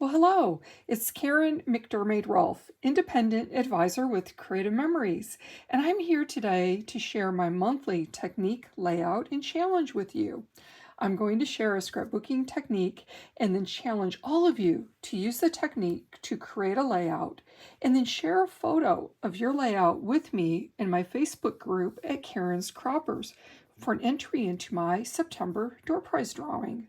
Well, hello, it's Karen McDermott-Rolfe, Independent Advisor with Creative Memories, and I'm here today to share my monthly technique, layout, and challenge with you. I'm going to share a scrapbooking technique and then challenge all of you to use the technique to create a layout and then share a photo of your layout with me in my Facebook group at Karen's Croppers for an entry into my September door prize drawing.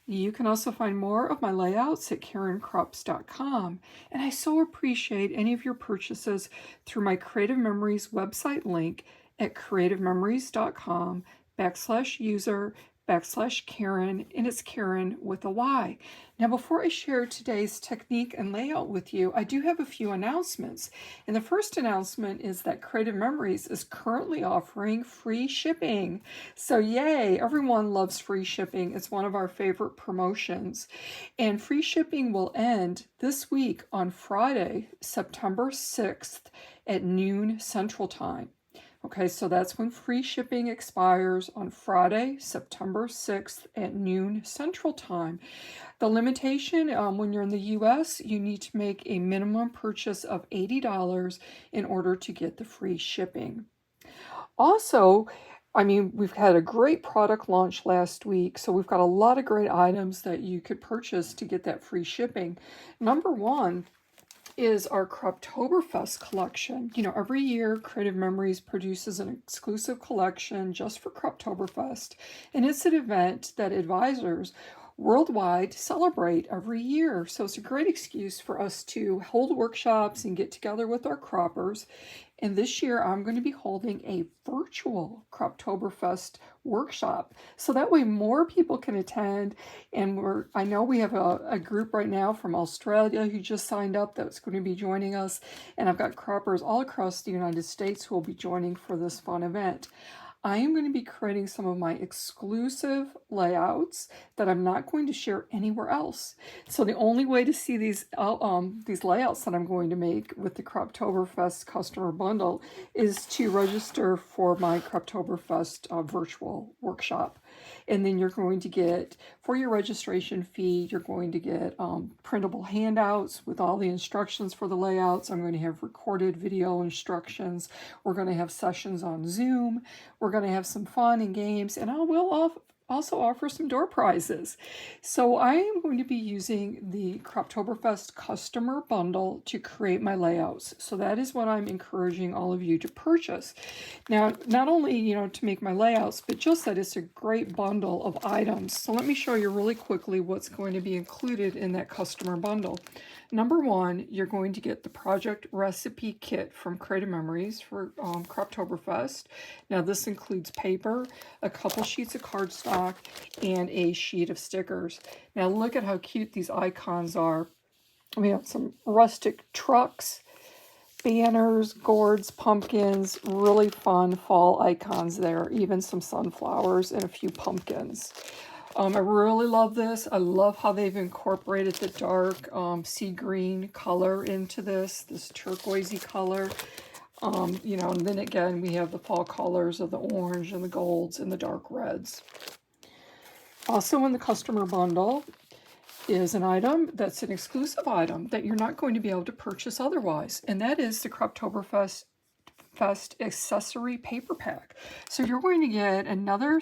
You can also find more of my layouts at karencrops.com, and I so appreciate any of your purchases through my Creative Memories website link at creativememories.com/user/Karen, and it's Karen with a Y. Now, before I share today's technique and layout with you, I do have a few announcements. And the first announcement is that Creative Memories is currently offering free shipping. So yay, everyone loves free shipping. It's one of our favorite promotions. And free shipping will end this week on Friday, September 6th at noon Central Time. Okay, so that's when free shipping expires on Friday, September 6th at noon Central Time. The limitation, when you're in the US, you need to make a minimum purchase of $80 in order to get the free shipping. Also, we've had a great product launch last week, so we've got a lot of great items that you could purchase to get that free shipping. Number one is our Croptoberfest collection. You know, every year Creative Memories produces an exclusive collection just for Croptoberfest, and it's an event that advisors worldwide celebrate every year. So it's a great excuse for us to hold workshops and get together with our croppers. And this year I'm going to be holding a virtual Croptoberfest workshop. So that way more people can attend. And I know we have a group right now from Australia who just signed up that's going to be joining us. And I've got croppers all across the United States who will be joining for this fun event. I am going to be creating some of my exclusive layouts that I'm not going to share anywhere else. So the only way to see these layouts that I'm going to make with the Croptoberfest customer bundle is to register for my Croptoberfest virtual workshop. And then you're going to get, for your registration fee, you're going to get printable handouts with all the instructions for the layouts. I'm going to have recorded video instructions. We're going to have sessions on Zoom. We're going to have some fun and games, and I will also offer some door prizes. So I am going to be using the Croptoberfest customer bundle to create my layouts. So that is what I'm encouraging all of you to purchase. Now, not only, to make my layouts, but just that it's a great bundle of items. So let me show you really quickly what's going to be included in that customer bundle. Number one, you're going to get the project recipe kit from Creative Memories for Croptoberfest. Now this includes paper, a couple sheets of cardstock, and a sheet of stickers. Now look at how cute these icons are. We have some rustic trucks, banners, gourds, pumpkins, really fun fall icons there, even some sunflowers and a few pumpkins. I really love this. I love how they've incorporated the dark sea green color into this turquoisey color. And then again, we have the fall colors of the orange and the golds and the dark reds. Also in the customer bundle is an item that's an exclusive item that you're not going to be able to purchase otherwise, and that is the Croptoberfest accessory paper pack. So you're going to get another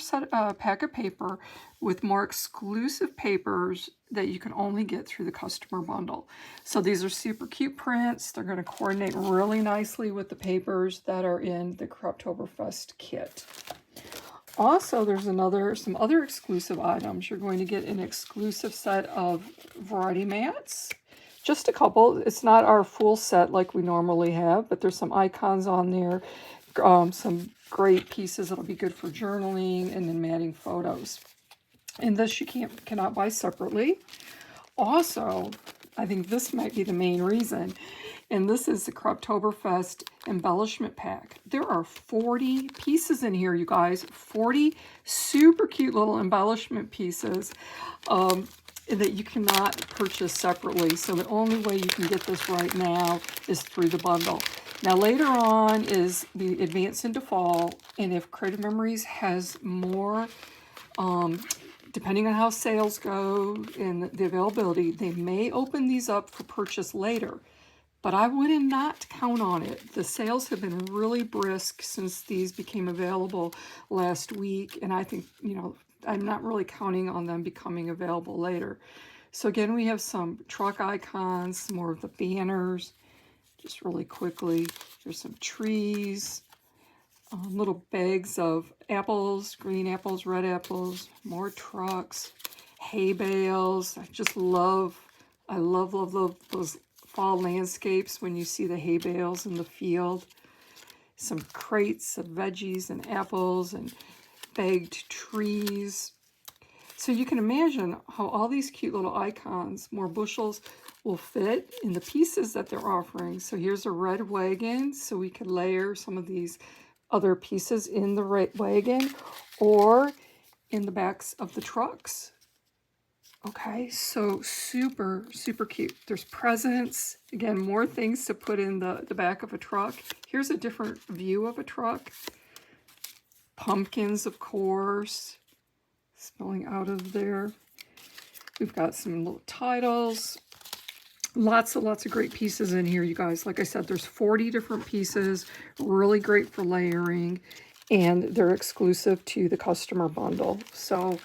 pack of paper with more exclusive papers that you can only get through the customer bundle. So these are super cute prints. They're going to coordinate really nicely with the papers that are in the Croptoberfest kit. Also, there's some other exclusive items. You're going to get an exclusive set of variety mats. Just a couple. It's not our full set like we normally have, but there's some icons on there, some great pieces that'll be good for journaling and then matting photos. And this you cannot buy separately. Also, I think this might be the main reason, and this is the Croptoberfest embellishment pack. There are 40 pieces in here, you guys. 40 super cute little embellishment pieces. That you cannot purchase separately. So the only way you can get this right now is through the bundle. Now later on is we advance into fall, and if Creative Memories has more depending on how sales go and the availability, they may open these up for purchase later. But I would not count on it. The sales have been really brisk since these became available last week. And I think, you know, I'm not really counting on them becoming available later. So again, we have some truck icons, some more of the banners. Just really quickly, there's some trees, little bags of apples, green apples, red apples, more trucks, hay bales. I love those fall landscapes when you see the hay bales in the field. Some crates of veggies and apples and bagged trees. So you can imagine how all these cute little icons, more bushels, will fit in the pieces that they're offering. So here's a red wagon, so we could layer some of these other pieces in the red wagon or in the backs of the trucks. Okay, so super, super cute. There's presents. Again, more things to put in the back of a truck. Here's a different view of a truck. Pumpkins, of course, spilling out of there. We've got some little titles. Lots of great pieces in here, you guys. Like I said, there's 40 different pieces. Really great for layering. And they're exclusive to the customer bundle. So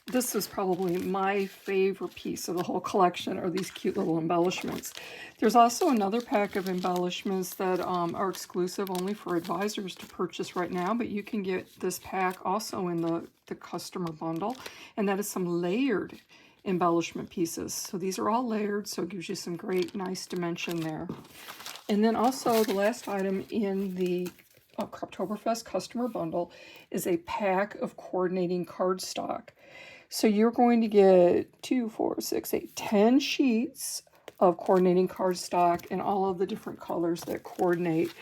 this is probably my favorite piece of the whole collection, are these cute little embellishments. There's also another pack of embellishments that are exclusive only for advisors to purchase right now, but you can get this pack also in the customer bundle, and that is some layered embellishment pieces. So these are all layered, so it gives you some great, nice dimension there. And then also the last item in the Croptoberfest customer bundle is a pack of coordinating cardstock. So you're going to get 2, 4, 6, 8, 10 sheets of coordinating cardstock in all of the different colors that coordinate.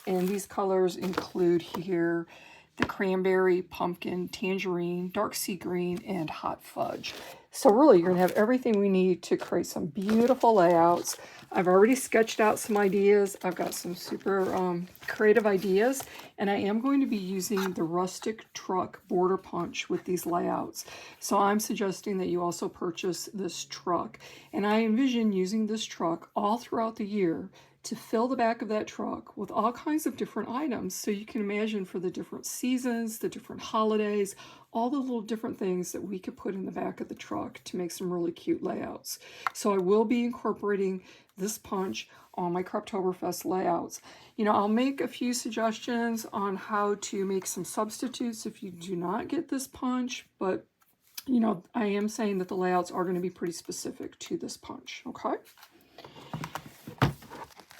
And these colors include here the cranberry, pumpkin, tangerine, dark sea green, and hot fudge. So really, you're going to have everything we need to create some beautiful layouts. I've already sketched out some ideas. I've got some super creative ideas, and I am going to be using the rustic truck border punch with these layouts. So I'm suggesting that you also purchase this truck, and I envision using this truck all throughout the year to fill the back of that truck with all kinds of different items. So you can imagine for the different seasons, the different holidays, all the little different things that we could put in the back of the truck to make some really cute layouts. So I will be incorporating this punch on my Croptoberfest layouts. You know, I'll make a few suggestions on how to make some substitutes if you do not get this punch, but you know, I am saying that the layouts are going to be pretty specific to this punch, okay?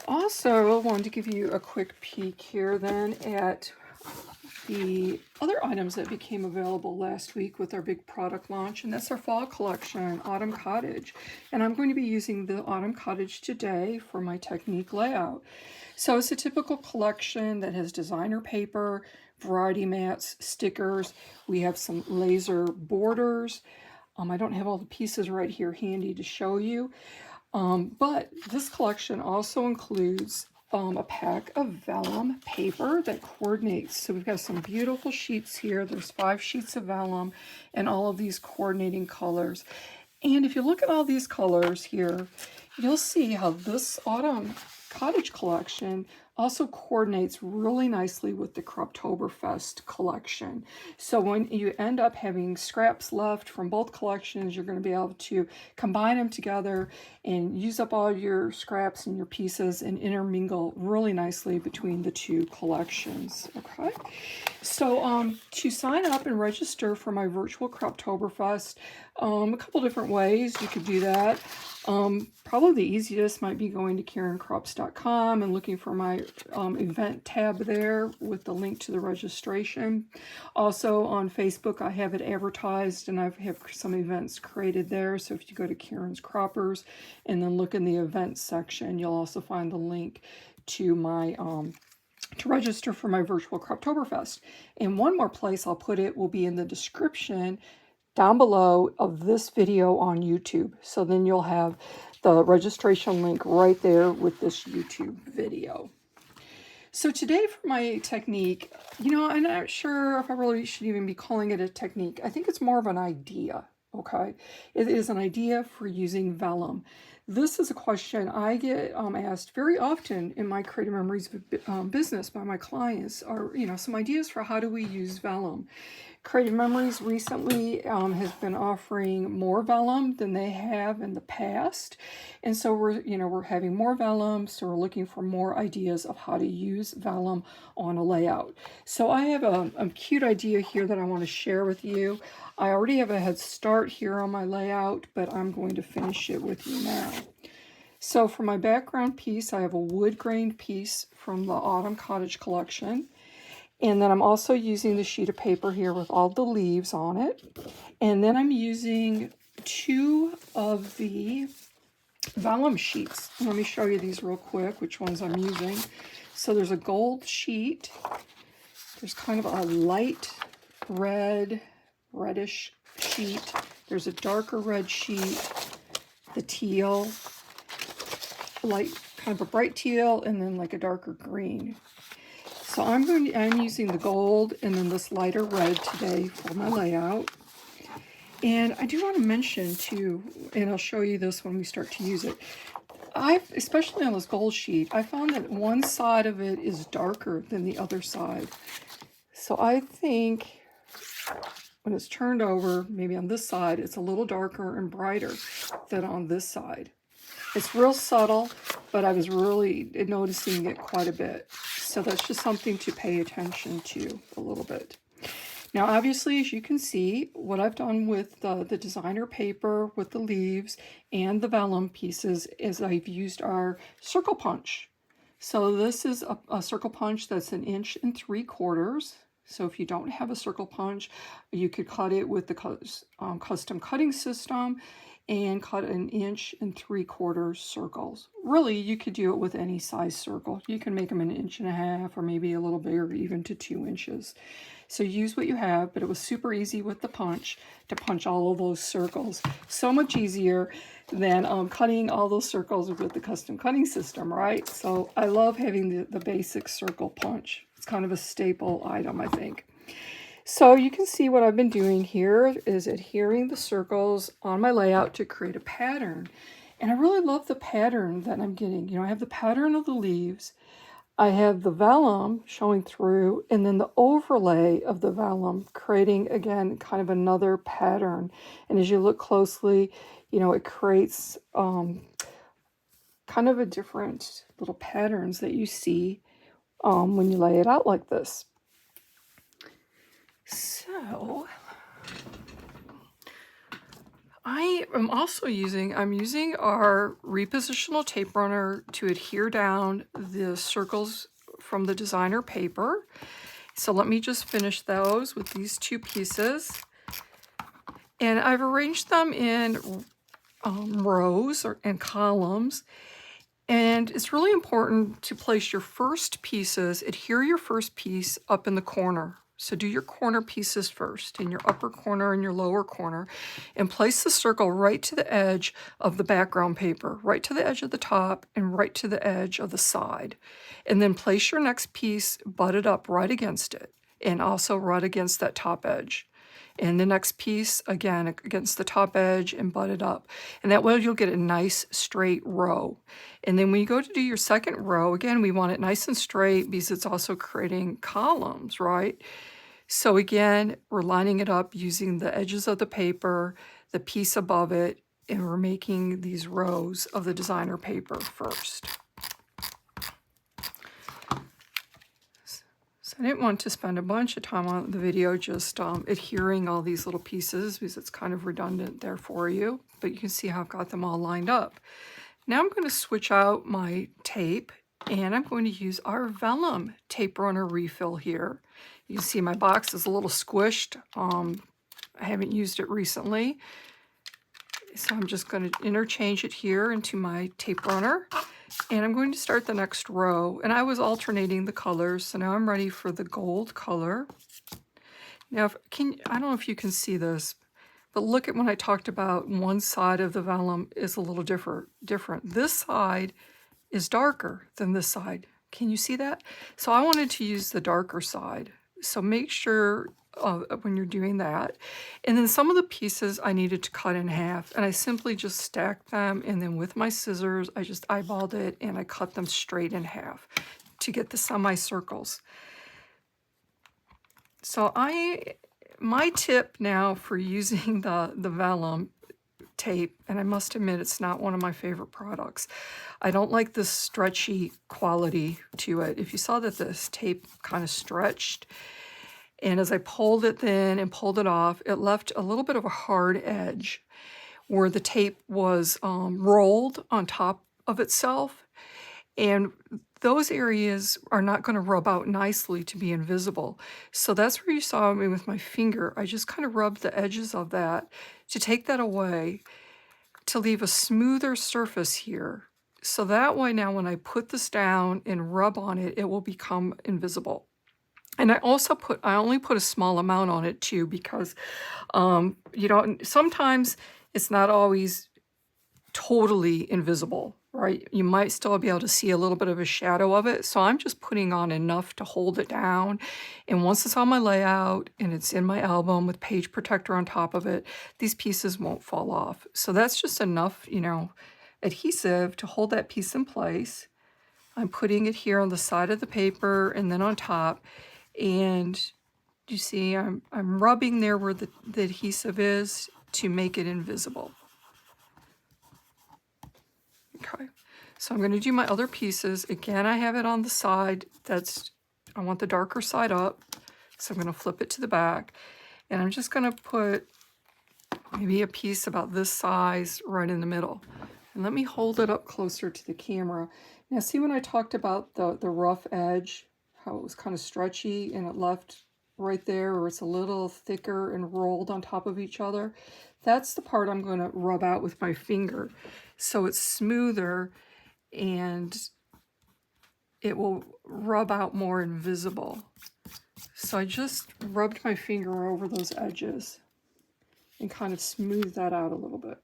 Also, I wanted to give you a quick peek here then at the other items that became available last week with our big product launch, and that's our fall collection, Autumn Cottage. And I'm going to be using the Autumn Cottage today for my technique layout. So it's a typical collection that has designer paper, variety mats, stickers. We have some laser borders. I don't have all the pieces right here handy to show you. But this collection also includes a pack of vellum paper that coordinates. So we've got some beautiful sheets here. There's 5 sheets of vellum and all of these coordinating colors. And if you look at all these colors here, you'll see how this Autumn Cottage collection also coordinates really nicely with the Croptoberfest collection. So when you end up having scraps left from both collections, you're going to be able to combine them together and use up all your scraps and your pieces and intermingle really nicely between the two collections. Okay, so to sign up and register for my virtual Croptoberfest, a couple different ways you could do that. Probably the easiest might be going to KarenCrops.com and looking for my event tab there with the link to the registration. Also on Facebook, I have it advertised and I have some events created there. So if you go to Karen's Croppers and then look in the events section, you'll also find the link to my to register for my virtual Croptoberfest. And one more place I'll put it will be in the description down below of this video on YouTube. So then you'll have the registration link right there with this YouTube video. So today for my technique, you know, I'm not sure if I really should even be calling it a technique. I think it's more of an idea, okay? It is an idea for using vellum. This is a question I get asked very often in my Creative Memories business by my clients, are, you know, some ideas for how do we use vellum. Creative Memories recently has been offering more vellum than they have in the past, and so we're having more vellum. So we're looking for more ideas of how to use vellum on a layout. So I have a cute idea here that I want to share with you. I already have a head start here on my layout, but I'm going to finish it with you now. So for my background piece, I have a wood grained piece from the Autumn Cottage collection. And then I'm also using the sheet of paper here with all the leaves on it. And then I'm using 2 of the vellum sheets. Let me show you these real quick, which ones I'm using. So there's a gold sheet. There's kind of a light reddish sheet. There's a darker red sheet, the teal, light, kind of a bright teal, and then like a darker green. So I'm using the gold and then this lighter red today for my layout. And I do want to mention too, and I'll show you this when we start to use it, especially on this gold sheet, I found that one side of it is darker than the other side. So I think when it's turned over, maybe on this side, it's a little darker and brighter than on this side. It's real subtle, but I was really noticing it quite a bit. So that's just something to pay attention to a little bit. Now, obviously, as you can see, what I've done with the designer paper, with the leaves, and the vellum pieces is I've used our circle punch. So this is a circle punch that's 1 3/4 inches. So if you don't have a circle punch, you could cut it with the custom cutting system and cut 1 3/4 inch circles. Really, you could do it with any size circle. You can make them 1.5 inches or maybe a little bigger, even to 2 inches. So use what you have, but it was super easy with the punch to punch all of those circles. So much easier than cutting all those circles with the custom cutting system, right? So I love having the basic circle punch. It's kind of a staple item, I think. So you can see what I've been doing here is adhering the circles on my layout to create a pattern. And I really love the pattern that I'm getting. You know, I have the pattern of the leaves, I have the vellum showing through, and then the overlay of the vellum, creating, again, kind of another pattern. And as you look closely, you know, it creates kind of a different little patterns that you see when you lay it out like this. So I'm using our repositional tape runner to adhere down the circles from the designer paper. So let me just finish those with these 2 pieces. And I've arranged them in rows and columns. And it's really important to place your first pieces, adhere your first piece up in the corner. So do your corner pieces first, in your upper corner and your lower corner, and place the circle right to the edge of the background paper, right to the edge of the top and right to the edge of the side. And then place your next piece butted up right against it, and also right against that top edge. And the next piece, again, against the top edge and butted up. And that way you'll get a nice straight row. And then when you go to do your second row, again, we want it nice and straight because it's also creating columns, right? So again, we're lining it up using the edges of the paper, the piece above it, and we're making these rows of the designer paper first. So I didn't want to spend a bunch of time on the video just adhering all these little pieces because it's kind of redundant there for you, but you can see how I've got them all lined up. Now I'm going to switch out my tape and I'm going to use our Vellum Tape Runner Refill here. You can see my box is a little squished. I haven't used it recently. So I'm just going to interchange it here into my tape runner. And I'm going to start the next row. And I was alternating the colors, so now I'm ready for the gold color. Now, I don't know if you can see this, but look at when I talked about one side of the vellum is a little different. This side is darker than this side. Can you see that? So I wanted to use the darker side. So make sure when you're doing that. And then some of the pieces I needed to cut in half, and I simply just stacked them, and then with my scissors, I just eyeballed it and I cut them straight in half to get the semicircles. So my tip now for using the vellum tape, and I must admit it's not one of my favorite products. I don't like the stretchy quality to it. If you saw that this tape kind of stretched, and as I pulled it then and pulled it off, it left a little bit of a hard edge where the tape was rolled on top of itself. And those areas are not going to rub out nicely to be invisible. So that's where you saw me with my finger. I just kind of rubbed the edges of that to take that away, to leave a smoother surface here. So that way now when I put this down and rub on it, it will become invisible. And I only put a small amount on it too, because sometimes it's not always totally invisible, right? You might still be able to see a little bit of a shadow of it. So I'm just putting on enough to hold it down. And once it's on my layout and it's in my album with page protector on top of it, these pieces won't fall off. So that's just enough, adhesive to hold that piece in place. I'm putting it here on the side of the paper and then on top. And you see, I'm rubbing there where the adhesive is to make it invisible. Okay, so I'm going to do my other pieces. Again, I have it on the side. I want the darker side up. So I'm going to flip it to the back. And I'm just going to put maybe a piece about this size right in the middle. And let me hold it up closer to the camera. Now see when I talked about the rough edge, how it was kind of stretchy and it left right there, or it's a little thicker and rolled on top of each other? That's the part I'm going to rub out with my finger so it's smoother and it will rub out more invisible. So I just rubbed my finger over those edges and kind of smoothed that out a little bit.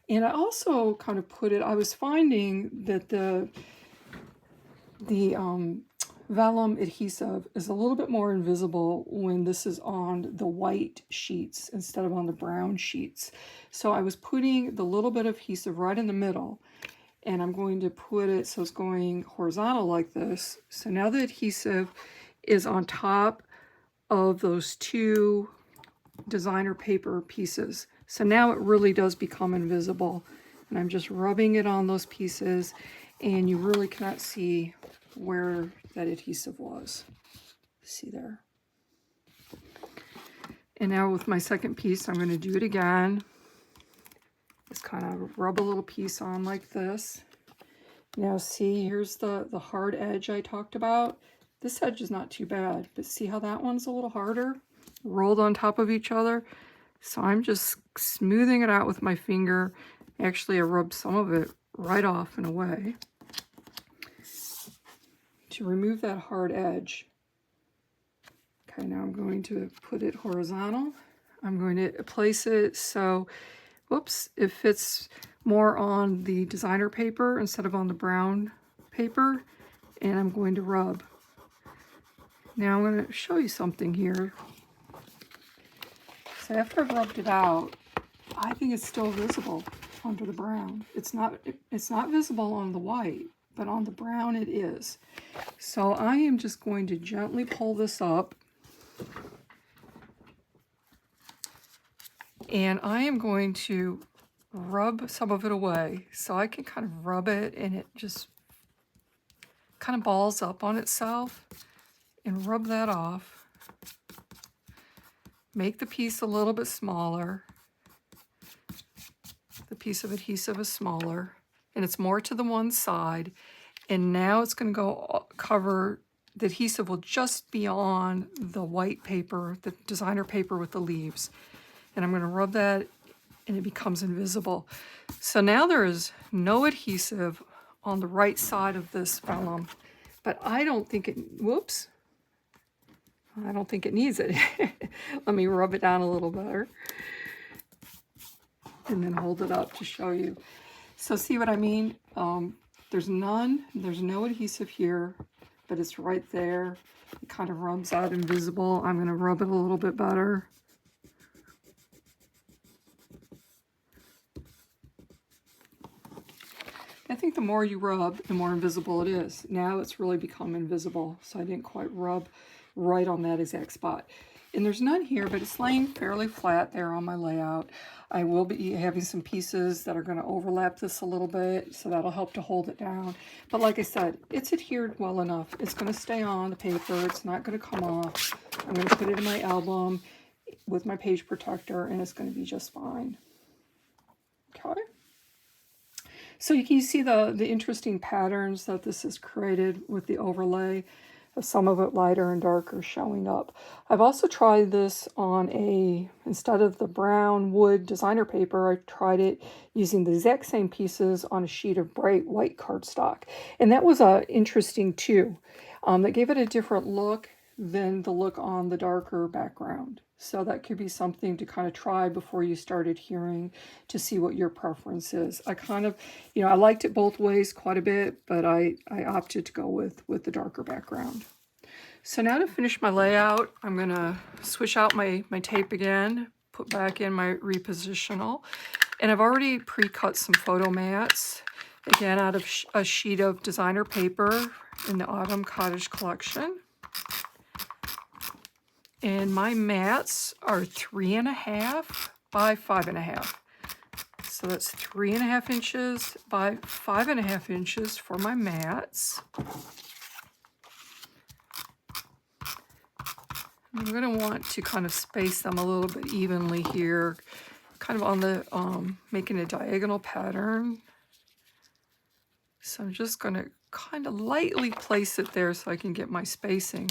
And I also kind of I was finding that the vellum adhesive is a little bit more invisible when this is on the white sheets instead of on the brown sheets. So I was putting the little bit of adhesive right in the middle, and I'm going to put it so it's going horizontal like this. So now the adhesive is on top of those two designer paper pieces. So now it really does become invisible, and I'm just rubbing it on those pieces, and you really cannot see where that adhesive was. See there? And now with my second piece, I'm going to do it again. Just kind of rub a little piece on like this. Now see, here's the hard edge I talked about. This edge is not too bad, but see how that one's a little harder? Rolled on top of each other. So I'm just smoothing it out with my finger. Actually, I rubbed some of it right off in a way to remove that hard edge. Okay, now I'm going to put it horizontal. I'm going to place it so, whoops, it fits more on the designer paper instead of on the brown paper. And I'm going to rub. Now I'm going to show you something here. So after I've rubbed it out, I think it's still visible under the brown. It's not visible on the white, but on the brown it is. So I am just going to gently pull this up, and I am going to rub some of it away. So I can kind of rub it and it just kind of balls up on itself, and rub that off. Make the piece a little bit smaller. The piece of adhesive is smaller, and it's more to the one side. And now it's going to go cover, the adhesive will just be on the white paper, the designer paper with the leaves. And I'm going to rub that, and it becomes invisible. So now there is no adhesive on the right side of this vellum, but I don't think it, whoops, I don't think it needs it. Let me rub it down a little better and then hold it up to show you. So see what I mean? There's no adhesive here, but it's right there. It kind of rubs out invisible. I'm going to rub it a little bit better. I think the more you rub, the more invisible it is. Now it's really become invisible, so I didn't quite rub right on that exact spot. And there's none here, but it's laying fairly flat there on my layout. I will be having some pieces that are going to overlap this a little bit, so that'll help to hold it down. But like I said, it's adhered well enough. It's going to stay on the paper. It's not going to come off. I'm going to put it in my album with my page protector, and it's going to be just fine. Okay. So you can see the interesting patterns that this has created with the overlay. Some of it lighter and darker showing up. I've also tried this on instead of the brown wood designer paper, I tried it using the exact same pieces on a sheet of bright white cardstock. And that was interesting too. That gave it a different look than the look on the darker background. So that could be something to kind of try before you start adhering to see what your preference is. I kind of, I liked it both ways quite a bit, but I opted to go with the darker background. So now to finish my layout, I'm going to switch out my tape again, put back in my repositional. And I've already pre-cut some photo mats, again out of a sheet of designer paper in the Autumn Cottage collection. And my mats are 3.5 by 5.5. So that's 3.5 inches by 5.5 inches for my mats. I'm going to want to kind of space them a little bit evenly here, kind of on the, making a diagonal pattern. So I'm just going to kind of lightly place it there so I can get my spacing.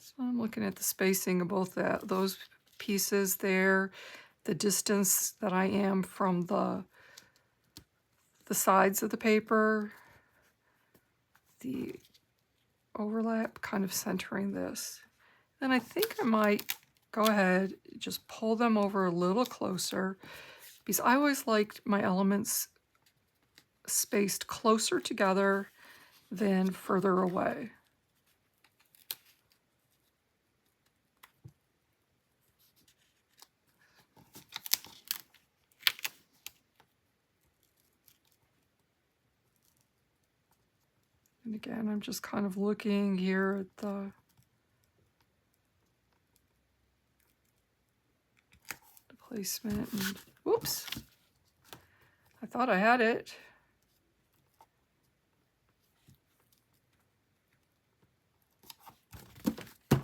So I'm looking at the spacing of both those pieces there, the distance that I am from the sides of the paper, the overlap, kind of centering this. Then I think I might go ahead, just pull them over a little closer, because I always liked my elements spaced closer together than further away. And again, I'm just kind of looking here at the placement. And, whoops, I thought I had it.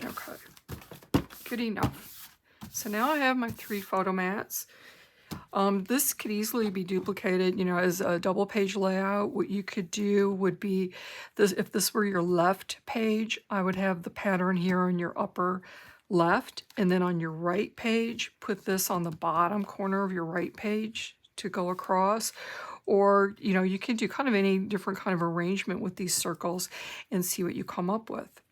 Okay, good enough. So now I have my 3 photo mats. This could easily be duplicated, as a double page layout. What you could do would be this: if this were your left page, I would have the pattern here on your upper left, and then on your right page, put this on the bottom corner of your right page to go across. Or, you can do kind of any different kind of arrangement with these circles and see what you come up with.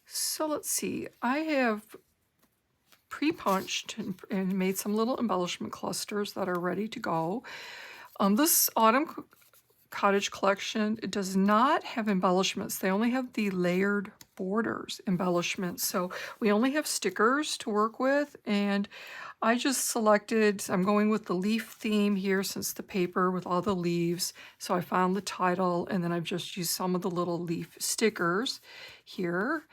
So let's see, I have pre-punched and made some little embellishment clusters that are ready to go. This Autumn Cottage collection, it does not have embellishments. They only have the layered borders embellishments. So we only have stickers to work with, and I just selected, I'm going with the leaf theme here since the paper with all the leaves. So I found the title, and then I've just used some of the little leaf stickers here.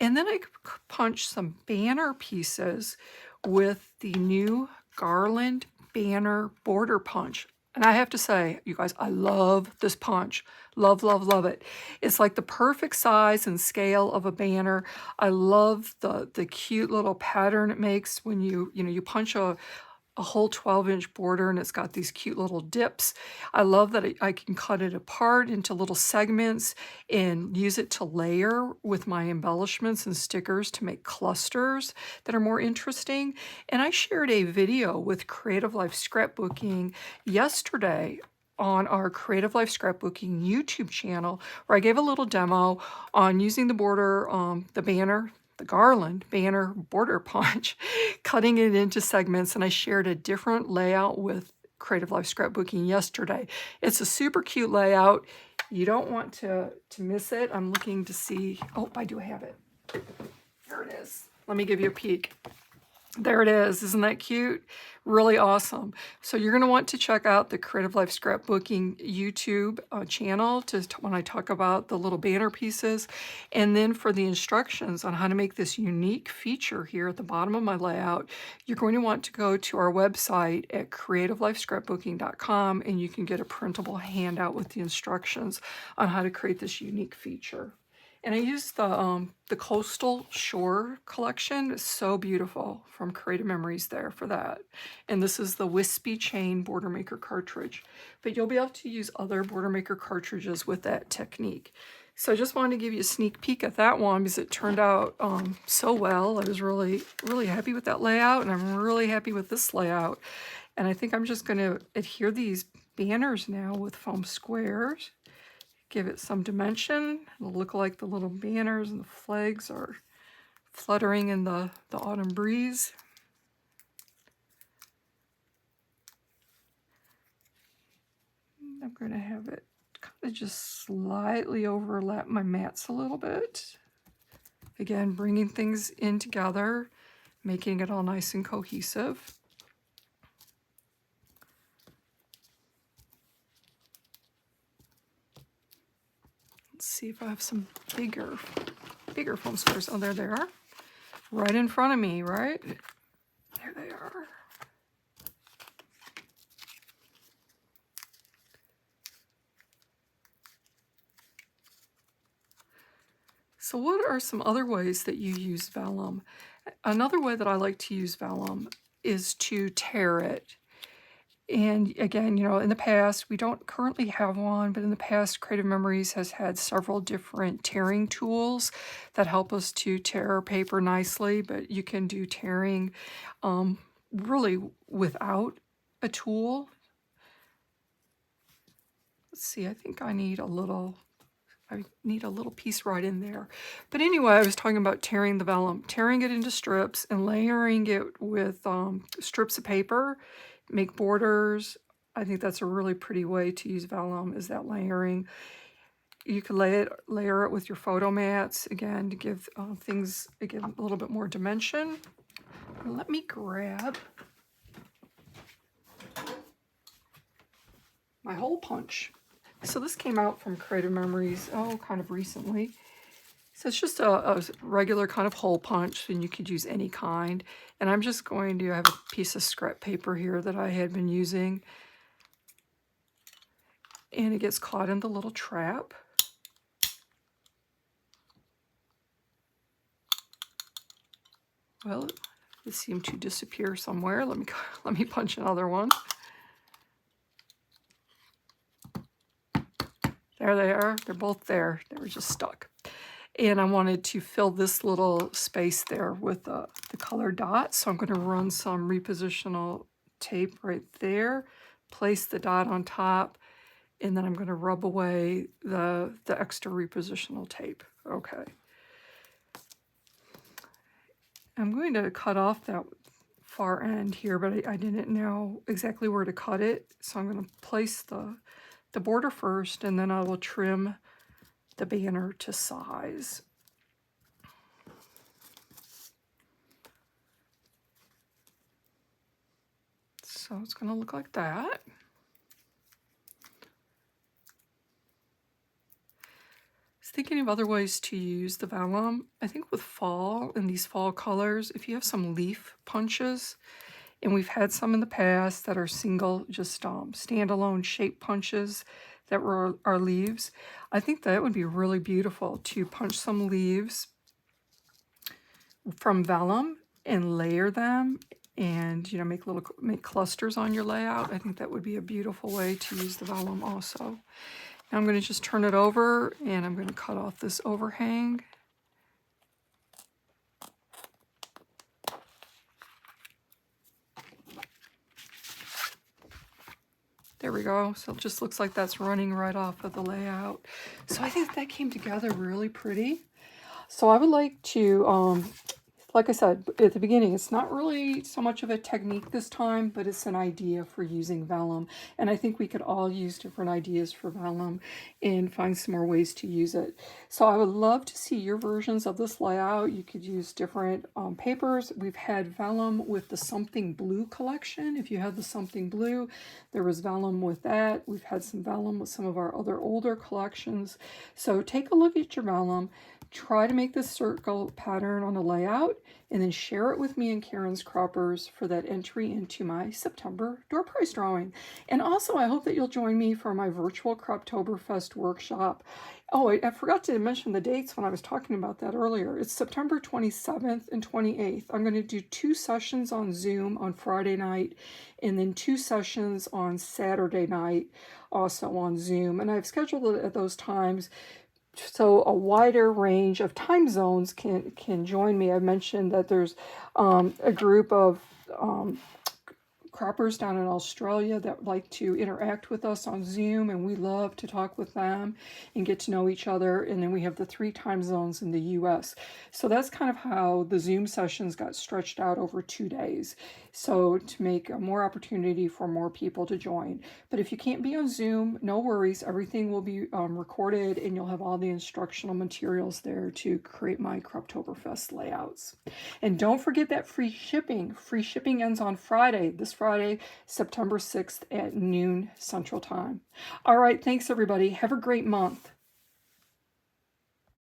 And then I punched some banner pieces with the new Garland Banner Border Punch. And I have to say, you guys, I love this punch. Love, love, love it. It's like the perfect size and scale of a banner. I love the cute little pattern it makes when you punch a whole 12-inch border, and it's got these cute little dips. I love that I can cut it apart into little segments and use it to layer with my embellishments and stickers to make clusters that are more interesting. And I shared a video with Creative Life Scrapbooking yesterday on our Creative Life Scrapbooking YouTube channel, where I gave a little demo on using the border, the banner the Garland Banner Border Punch, cutting it into segments, and I shared a different layout with Creative Life Scrapbooking yesterday. It's a super cute layout. You don't want to miss it. I'm looking to see, oh, I do have it. Here it is. Let me give you a peek. There it is. Isn't that cute? Really awesome. So you're going to want to check out the Creative Life Scrapbooking YouTube channel when I talk about the little banner pieces. And then for the instructions on how to make this unique feature here at the bottom of my layout, you're going to want to go to our website at creativelifescrapbooking.com, and you can get a printable handout with the instructions on how to create this unique feature. And I used the Coastal Shore collection. It's so beautiful, from Creative Memories there for that. And this is the Wispy Chain Border Maker cartridge. But you'll be able to use other Border Maker cartridges with that technique. So I just wanted to give you a sneak peek at that one because it turned out so well. I was really, really happy with that layout, and I'm really happy with this layout. And I think I'm just going to adhere these banners now with foam squares. Give it some dimension. It'll look like the little banners and the flags are fluttering in the autumn breeze. I'm going to have it kind of just slightly overlap my mats a little bit. Again, bringing things in together, making it all nice and cohesive. Let's see if I have some bigger foam squares. Oh, there they are. Right in front of me, right? There they are. So what are some other ways that you use vellum? Another way that I like to use vellum is to tear it. And again, you know, in the past, we don't currently have one, but in the past, Creative Memories has had several different tearing tools that help us to tear paper nicely, but you can do tearing really without a tool. Let's see, I think I need a little piece right in there. But anyway, I was talking about tearing the vellum, tearing it into strips and layering it with strips of paper. Make borders. I think that's a really pretty way to use vellum, is that layering. You can layer it with your photo mats, again, to give things, again, a little bit more dimension. Let me grab my hole punch. So this came out from Creative Memories, kind of recently. So it's just a regular kind of hole punch, and you could use any kind. And I'm just going to have a piece of scrap paper here that I had been using. And it gets caught in the little trap. Well, it seemed to disappear somewhere. Let me punch another one. There they are. They're both there. They were just stuck. And I wanted to fill this little space there with the colored dots. So I'm going to run some repositional tape right there, place the dot on top, and then I'm going to rub away the extra repositional tape. Okay. I'm going to cut off that far end here, but I didn't know exactly where to cut it. So I'm going to place the border first, and then I will trim the banner to size. So it's going to look like that. I was thinking of other ways to use the vellum. I think with fall and these fall colors, if you have some leaf punches, and we've had some in the past that are single, just standalone shape punches that were our leaves. I think that would be really beautiful to punch some leaves from vellum and layer them, and make clusters on your layout. I think that would be a beautiful way to use the vellum also. Now I'm going to just turn it over, and I'm going to cut off this overhang. There we go. So it just looks like that's running right off of the layout. So I think that came together really pretty. So I would like to, like I said at the beginning, it's not really so much of a technique this time, but it's an idea for using vellum. And I think we could all use different ideas for vellum and find some more ways to use it. So I would love to see your versions of this layout. You could use different papers. We've had vellum with the Something Blue collection. If you have the Something Blue, there was vellum with that. We've had some vellum with some of our other older collections. So take a look at your vellum. Try to make this circle pattern on a layout, and then share it with me and Karen's Croppers for that entry into my September door prize drawing. And also, I hope that you'll join me for my virtual Croptoberfest workshop. Oh, I forgot to mention the dates when I was talking about that earlier. It's September 27th and 28th. I'm going to do 2 sessions on Zoom on Friday night, and then 2 sessions on Saturday night, also on Zoom. And I've scheduled it at those times so a wider range of time zones can join me. I mentioned that there's a group of croppers down in Australia that like to interact with us on Zoom, and we love to talk with them and get to know each other. And then we have the 3 time zones in the US. So that's kind of how the Zoom sessions got stretched out over 2 days. So to make more opportunity for more people to join. But if you can't be on Zoom, no worries. Everything will be recorded, and you'll have all the instructional materials there to create my Croptoberfest layouts. And don't forget that free shipping. Free shipping ends on Friday, this Friday, September 6th at noon Central Time. All right, thanks everybody. Have a great month.